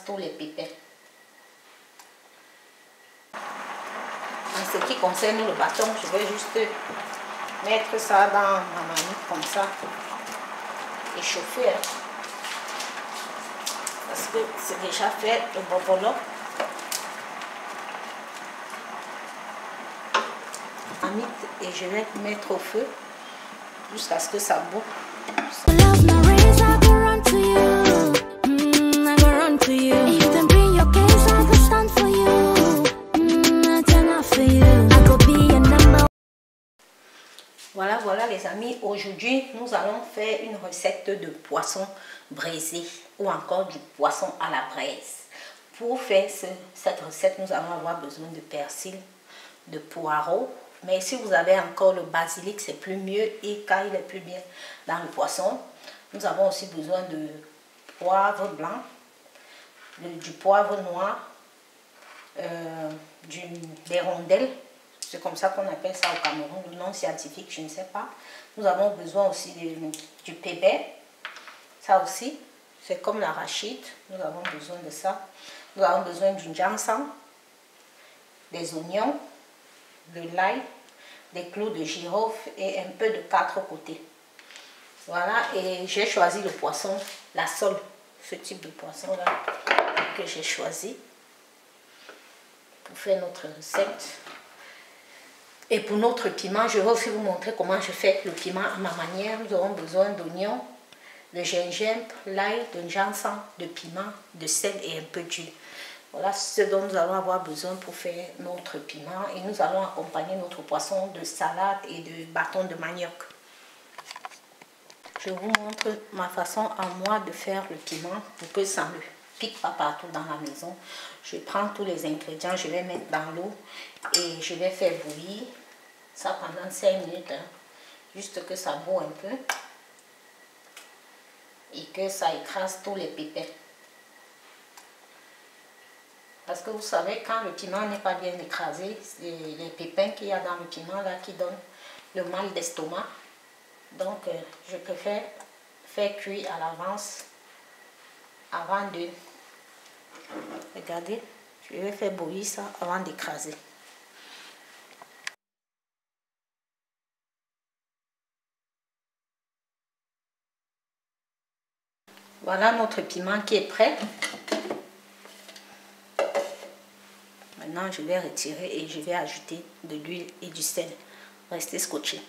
Tous les pépins. En ce qui concerne le bâton, je vais juste mettre ça dans ma manip comme ça et chauffer, hein, parce que c'est déjà fait le bobolo. Et je vais mettre au feu jusqu'à ce que ça boue. Voilà les amis, aujourd'hui nous allons faire une recette de poisson braisé ou encore du poisson à la braise. Pour faire cette recette, nous allons avoir besoin de persil, de poireaux, mais si vous avez encore le basilic, c'est plus mieux et car il est plus bien dans le poisson. Nous avons aussi besoin de poivre blanc, du poivre noir, des rondelles. C'est comme ça qu'on appelle ça au Cameroun, le nom scientifique, je ne sais pas. Nous avons besoin aussi du pépé, ça aussi, c'est comme l'arachide, nous avons besoin de ça. Nous avons besoin du ginseng, des oignons, de l'ail, des clous de girofle et un peu de 4 côtés. Voilà, et j'ai choisi le poisson, la sole, ce type de poisson là que j'ai choisi pour faire notre recette. Et pour notre piment, je vais aussi vous montrer comment je fais le piment à ma manière. Nous aurons besoin d'oignons, de gingembre, l'ail, de ginseng, de piment, de sel et un peu d'huile. Voilà ce dont nous allons avoir besoin pour faire notre piment. Et nous allons accompagner notre poisson de salade et de bâton de manioc. Je vous montre ma façon à moi de faire le piment pour que ça ne pique pas partout dans la maison. Je prends tous les ingrédients, je vais mettre dans l'eau et je vais faire bouillir ça pendant 5 minutes, hein, juste que ça boue un peu et que ça écrase tous les pépins. Parce que vous savez, quand le piment n'est pas bien écrasé, c'est les pépins qu'il y a dans le piment là qui donnent le mal d'estomac. Donc je préfère faire cuire à l'avance avant de... Regardez, je vais faire bouillir ça avant d'écraser. Voilà notre piment qui est prêt. Maintenant, je vais retirer et je vais ajouter de l'huile et du sel. Restez scotchés.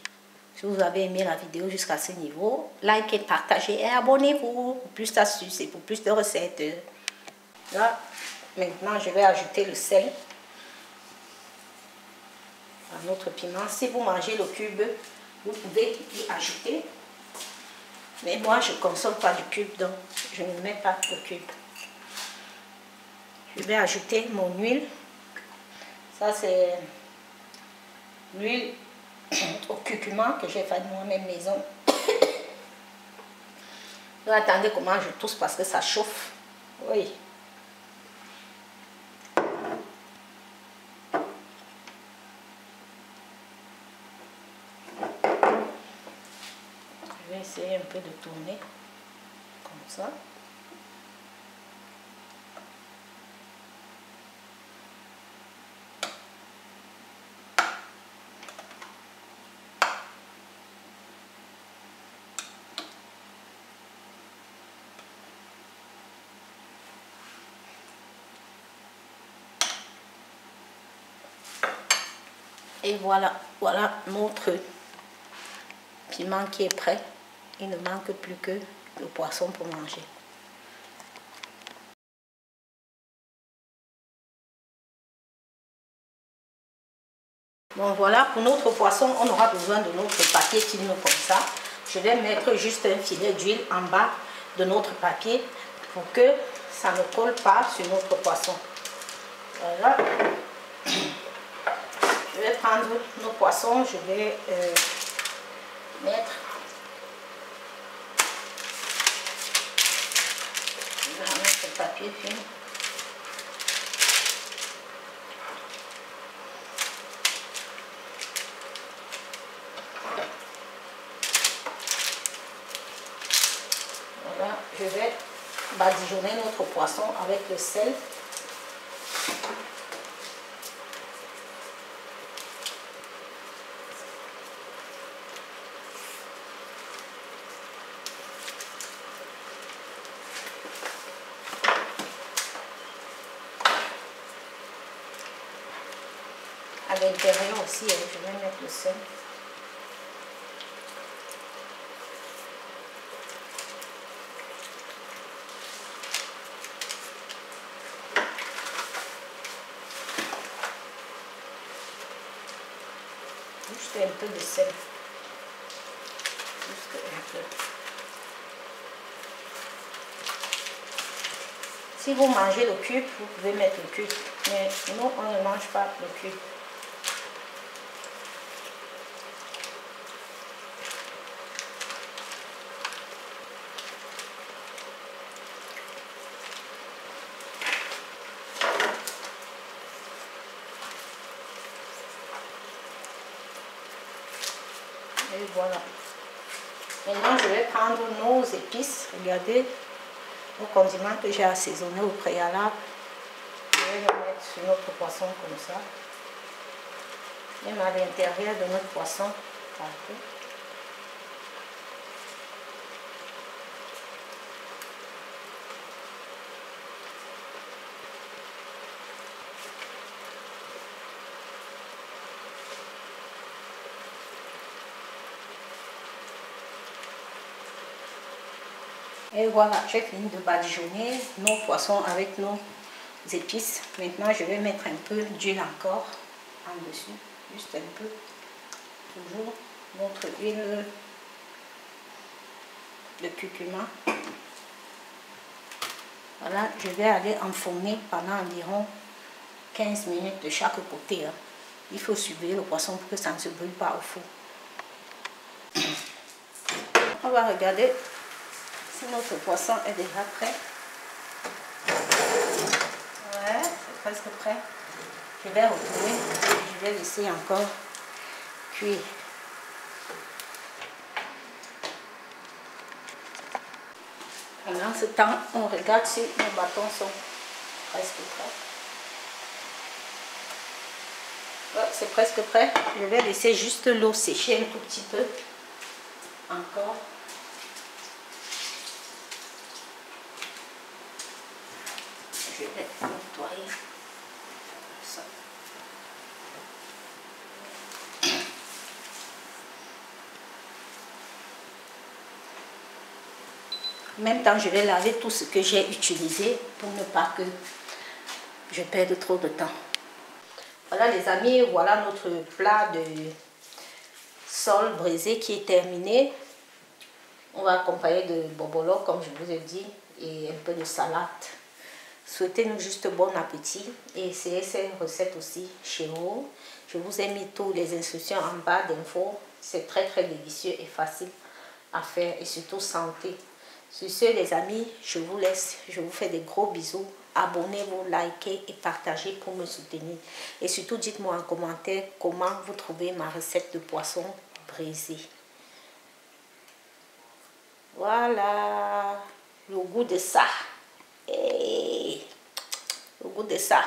Si vous avez aimé la vidéo jusqu'à ce niveau, likez, partagez et abonnez-vous pour plus d'astuces et pour plus de recettes. Là, maintenant, je vais ajouter le sel à notre piment. Si vous mangez le cube, vous pouvez y ajouter. Mais moi, je ne consomme pas du cube, donc je ne mets pas le cube. Je vais ajouter mon huile. Ça, c'est l'huile au curcuma que j'ai fait moi-même maison. Attendez comment je tousse parce que ça chauffe. Oui. Je vais essayer un peu de tourner comme ça. Et voilà notre piment qui est prêt. Il ne manque plus que le poisson pour manger. Bon voilà, pour notre poisson, on aura besoin de notre papier film comme ça. Je vais mettre juste un filet d'huile en bas de notre papier pour que ça ne colle pas sur notre poisson. Voilà. Je vais prendre nos poissons, je vais mettre... Je vais mettre le papier film. Voilà, je vais badigeonner notre poisson avec le sel. À l'intérieur aussi, je vais mettre le sel. Juste un peu de sel. Juste un peu. Si vous mangez le cube, vous pouvez mettre le cube. Mais nous, on ne mange pas le cube. Et voilà. Maintenant, je vais prendre nos épices. Regardez nos condiments que j'ai assaisonnés au préalable. Je vais les mettre sur notre poisson comme ça. Même à l'intérieur de notre poisson. Parfait. Et voilà, j'ai fini de badigeonner nos poissons avec nos épices. Maintenant, je vais mettre un peu d'huile encore en dessus, juste un peu. Toujours notre huile de curcuma. Voilà, je vais aller enfourner pendant environ 15 minutes de chaque côté. Il faut surveiller le poisson pour que ça ne se brûle pas au four. On va regarder si notre poisson est déjà prêt. Ouais, c'est presque prêt. Je vais retourner, je vais laisser encore cuire. Pendant ce temps, on regarde si nos bâtons sont presque prêts. Ouais, c'est presque prêt. Je vais laisser juste l'eau sécher un tout petit peu. Encore. Je vais nettoyer ça. En même temps, je vais laver tout ce que j'ai utilisé pour ne pas que je perde trop de temps. Voilà les amis, voilà notre plat de sole braisé qui est terminé. On va accompagner de bobolo comme je vous ai dit et un peu de salade. Souhaitez-nous juste bon appétit et essayez ces recettes aussi chez vous. Je vous ai mis toutes les instructions en bas d'infos. C'est très délicieux et facile à faire et surtout santé. Sur ce les amis, je vous laisse. Je vous fais des gros bisous. Abonnez-vous, likez et partagez pour me soutenir. Et surtout dites-moi en commentaire comment vous trouvez ma recette de poisson braisé. Voilà le goût de ça. Hey, le goût de ça.